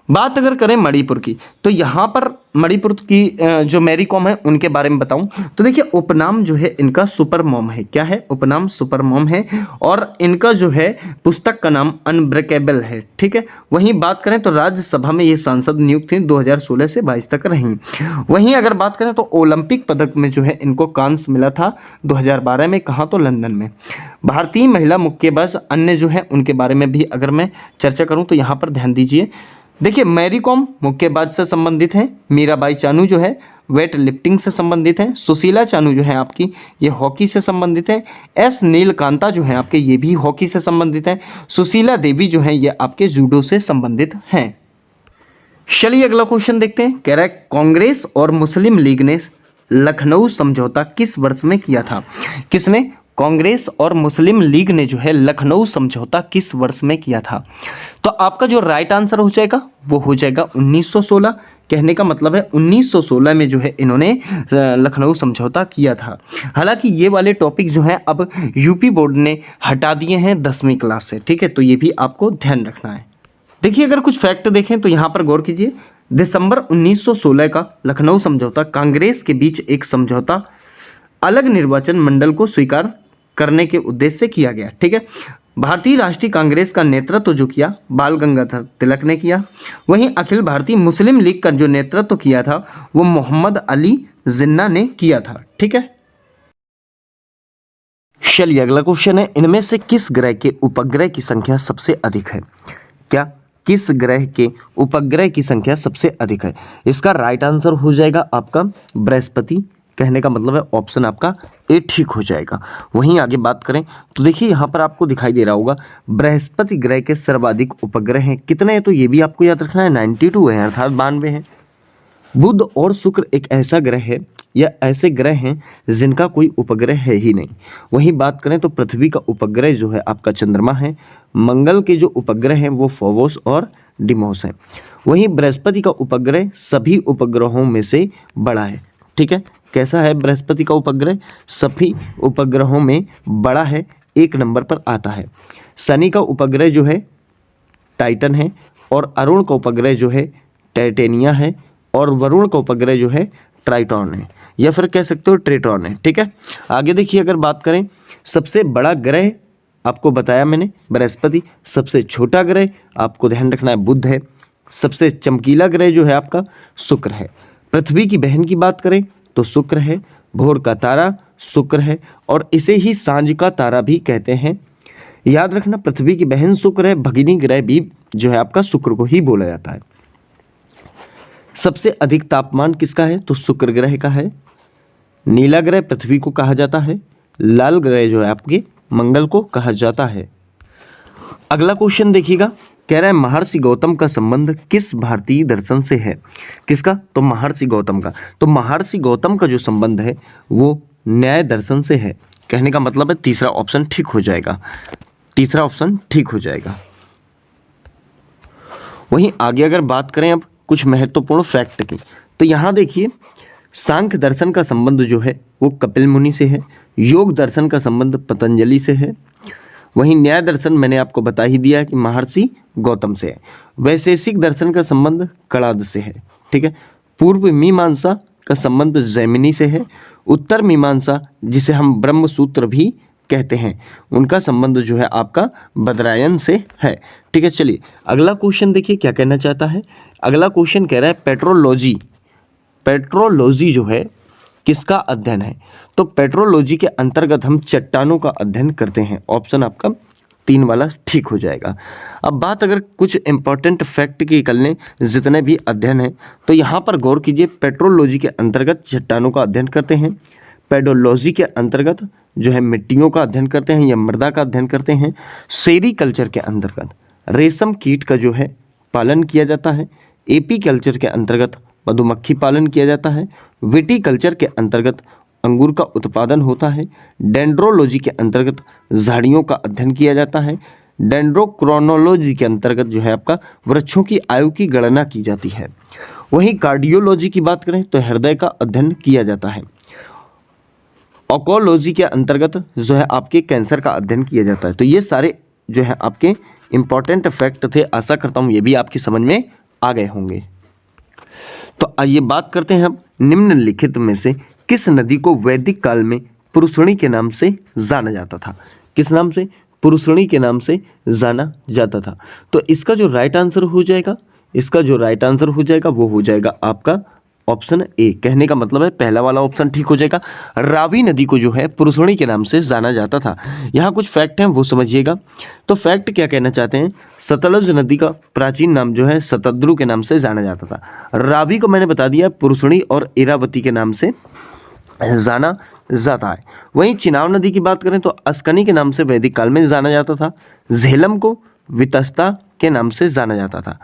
Speaker 1: बात अगर करें मणिपुर की तो यहाँ पर मणिपुर की जो मैरी कॉम है उनके बारे में बताऊं तो देखिए उपनाम जो है इनका सुपर मॉम है। क्या है? उपनाम सुपर मॉम है। और इनका जो है पुस्तक का नाम अनब्रेकेबल है। ठीक है, वहीं बात करें तो राज्यसभा में ये सांसद नियुक्त थी, 2016 से 22 तक रहीं। वहीं अगर बात करें तो ओलंपिक पदक में जो है इनको कांस्य मिला था 2012 में। कहाँ? तो लंदन में। भारतीय महिला मुक्केबाज अन्य जो है उनके बारे में भी अगर मैं चर्चा करूँ तो यहाँ पर ध्यान दीजिए। देखिए मैरी कॉम मुक्केबाज से संबंधित हैं, मीराबाई चानू जो है वेट लिफ्टिंग से संबंधित हैं, सुशीला चानू जो है आपकी ये हॉकी से संबंधित है, एस नीलकांता जो है आपके ये भी हॉकी से संबंधित हैं, सुशीला देवी जो है ये आपके जूडो से संबंधित हैं। चलिए अगला क्वेश्चन देखते हैं। कह रहा है कांग्रेस और मुस्लिम लीग ने लखनऊ समझौता किस वर्ष में किया था? किसने? कांग्रेस और मुस्लिम लीग ने जो है लखनऊ समझौता किस वर्ष में किया था? तो आपका जो राइट आंसर हो जाएगा वो हो जाएगा 1916। कहने का मतलब है 1916 में जो है इन्होंने लखनऊ समझौता किया था। हालांकि ये वाले टॉपिक जो हैं अब यूपी बोर्ड ने हटा दिए हैं 10वीं क्लास से। ठीक है, तो ये भी आपको ध्यान रखना है। देखिए अगर कुछ फैक्ट देखें तो यहाँ पर गौर कीजिए। दिसंबर 1916 का लखनऊ समझौता कांग्रेस के बीच एक समझौता अलग निर्वाचन मंडल को स्वीकार करने के उद्देश्य से किया गया। ठीक है, भारतीय राष्ट्रीय कांग्रेस का नेतृत्व जो किया बाल गंगाधर तिलक ने किया। वहीं अखिल भारतीय मुस्लिम लीग का जो नेतृत्व किया था वो मोहम्मद अली जिन्ना ने किया था। ठीक है, चलिए अगला क्वेश्चन है इनमें से किस ग्रह के उपग्रह की संख्या सबसे अधिक है? क्या? किस ग्रह के उपग्रह की संख्या सबसे अधिक है? इसका राइट आंसर हो जाएगा आपका बृहस्पति। कहने का मतलब है ऑप्शन आपका ए ठीक हो जाएगा। वहीं आगे बात करें तो देखिए यहाँ पर आपको दिखाई दे रहा होगा बृहस्पति ग्रह के सर्वाधिक उपग्रह हैं। कितने हैं? तो ये भी आपको याद रखना है 92 है, अर्थात 92 है। बुध और शुक्र एक ऐसा ग्रह है या ऐसे ग्रह हैं जिनका कोई उपग्रह है ही नहीं। वहीं बात करें तो पृथ्वी का उपग्रह जो है आपका चंद्रमा है, मंगल के जो उपग्रह हैं वो फोबोस और डिमोस हैं। वहीं बृहस्पति का उपग्रह सभी उपग्रहों में से बड़ा है। ठीक है, कैसा है बृहस्पति का उपग्रह? सभी उपग्रहों में बड़ा है, 1 नंबर पर आता है। शनि का उपग्रह जो है टाइटन है, और अरुण का उपग्रह जो है टाइटेनिया है, और वरुण का उपग्रह जो है ट्राइटॉन है, या फिर कह सकते हो ट्रेटॉन है। ठीक है, आगे देखिए, अगर बात करें सबसे बड़ा ग्रह आपको बताया मैंने बृहस्पति, सबसे छोटा ग्रह आपको ध्यान रखना है बुध है, सबसे चमकीला ग्रह जो है आपका शुक्र है। पृथ्वी की बहन की बात करें तो शुक्र है, भोर का तारा शुक्र है, और इसे ही सांझ का तारा भी कहते हैं। याद रखना, पृथ्वी की बहन शुक्र है, भगिनी ग्रह भी जो है आपका शुक्र को ही बोला जाता है। सबसे अधिक तापमान किसका है? तो शुक्र ग्रह का है। नीला ग्रह पृथ्वी को कहा जाता है, लाल ग्रह जो है आपके मंगल को कहा जाता है। अगला क्वेश्चन देखिएगा, कह रहा है महर्षि गौतम का संबंध किस भारतीय दर्शन से है? किसका? तो महर्षि गौतम का। तो महर्षि गौतम का जो संबंध है वो न्याय दर्शन से है। कहने का मतलब है तीसरा ऑप्शन ठीक हो जाएगा, तीसरा ऑप्शन ठीक हो जाएगा। वहीं आगे अगर बात करें अब कुछ महत्वपूर्ण फैक्ट की, तो यहाँ देखिए, सांख्य दर्शन का संबंध जो है वो कपिल मुनि से है, योग दर्शन का संबंध पतंजलि से है, वहीं न्याय दर्शन मैंने आपको बता ही दिया है कि महर्षि गौतम से है, वैशेषिक दर्शन का संबंध कणाद से है। ठीक है, पूर्व मीमांसा का संबंध जैमिनी से है, उत्तर मीमांसा जिसे हम ब्रह्म सूत्र भी कहते हैं उनका संबंध जो है आपका बदरायन से है। ठीक है, चलिए अगला क्वेश्चन देखिए क्या कहना चाहता है। अगला क्वेश्चन कह रहा है पेट्रोलॉजी, पेट्रोलॉजी जो है किसका अध्ययन है? तो पेट्रोलॉजी के अंतर्गत हम चट्टानों का अध्ययन करते हैं। ऑप्शन आपका 3 वाला ठीक हो जाएगा। अब बात अगर कुछ इंपॉर्टेंट फैक्ट की कर लें, जितने भी अध्ययन हैं, तो यहाँ पर गौर कीजिए, पेट्रोलॉजी के अंतर्गत चट्टानों का अध्ययन करते हैं, पेडोलॉजी के अंतर्गत जो है मिट्टियों का अध्ययन करते हैं या मृदा का अध्ययन करते हैं, सेरीकल्चर के अंतर्गत रेशम कीट का जो है पालन किया जाता है, एपी कल्चर के अंतर्गत मधुमक्खी पालन किया जाता है, विटीकल्चर के अंतर्गत अंगूर का उत्पादन होता है, डेंड्रोलॉजी के अंतर्गत झाड़ियों का अध्ययन किया जाता है, डेंड्रोक्रोनोलॉजी के अंतर्गत जो है आपका वृक्षों की आयु की गणना की जाती है। वहीं कार्डियोलॉजी की बात करें तो हृदय का अध्ययन किया जाता है, ऑकोलॉजी के अंतर्गत जो है आपके कैंसर का अध्ययन किया जाता है। तो ये सारे जो है आपके इंपॉर्टेंट फैक्ट थे, आशा करता हूँ ये भी आपकी समझ में आ गए होंगे। तो आइए बात करते हैं अब निम्नलिखित में से किस नदी को वैदिक काल में पुरुषणी के नाम से जाना जाता था? किस नाम से? पुरुषणी के नाम से जाना जाता था। तो इसका जो राइट आंसर हो जाएगा, इसका जो राइट आंसर हो जाएगा वो हो जाएगा आपका ऑप्शन ए। कहने का मतलब है पहला वाला ऑप्शन ठीक हो जाएगा। रावी नदी को जो है पुरुषणी के नाम से जाना जाता था। यहाँ कुछ फैक्ट हैं वो समझिएगा। तो फैक्ट क्या कहना चाहते हैं, सतलज नदी का प्राचीन नाम जो है शतद्रु के नाम से जाना जाता था। रावी को मैंने बता दिया पुरुषणी और इरावती के नाम से जाना जाता है। वहीं चिनाब नदी की बात करें तो अस्कनी के नाम से वैदिक काल में जाना जाता था। झेलम को वितस्ता के नाम से जाना जाता था।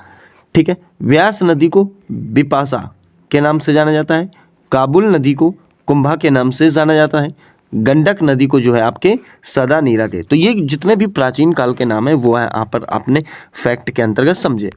Speaker 1: ठीक है, व्यास नदी को बिपाशा के नाम से जाना जाता है। काबुल नदी को कुंभा के नाम से जाना जाता है। गंडक नदी को जो है आपके सदा नीरा के। तो ये जितने भी प्राचीन काल के नाम है वो है यहाँ पर आपने फैक्ट के अंतर्गत समझे।